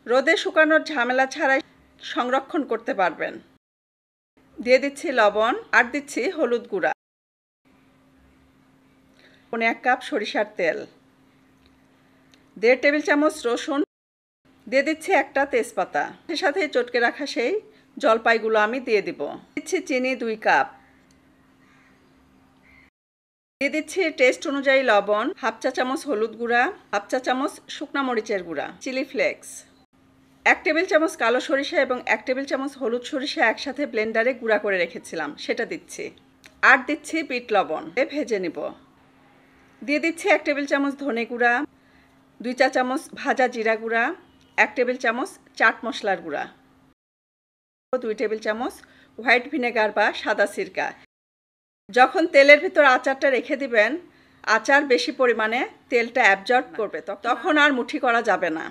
রোদে শুকানোর ঝামেলা ছাড়াই সংরক্ষণ করতে পারবেন। দিয়ে দিচ্ছি লবণ আর দিচ্ছি হলুদ গুঁড়া, 1 কাপ সরিষার তেল, 1.5 টেবিল চামচ রসুন, দিয়ে দিচ্ছি একটা তেজপাতা, এর সাথে চটকে রাখা সেই জলপাইগুলো আমি দিয়ে দিব। দিচ্ছি চিনি 2 কাপ, দিয়ে দিচ্ছি টেস্ট অনুযায়ী লবণ, 1/2 চা চামচ হলুদ গুঁড়া, 1/2 চা চামচ শুকনা মরিচের গুঁড়া, চিলি ফ্লেক্স, 1 টেবিল চামচ কালো সরিষা এবং 1 টেবিল চামচ হলুদ সরিষা একসাথে ব্লেন্ডারে গুঁড়া করে রেখেছিলাম, সেটা দিচ্ছি। আর দিচ্ছি বিট লবণ, ভেজে নিব। দিয়ে দিচ্ছি 1 টেবিল চামচ ধনে গুঁড়া, 2 চা চামচ ভাজা জিরা গুঁড়া, 1 টেবিল চামচ চাট মশলার গুঁড়া, 2 টেবিল চামচ হোয়াইট ভিনেগার বা সাদা সিরকা। যখন তেলের ভিতর আচারটা রেখে দিবেন, আচার বেশি পরিমাণে তেলটা অ্যাবজর্ব করবে, তখন আর মুঠি করা যাবে না।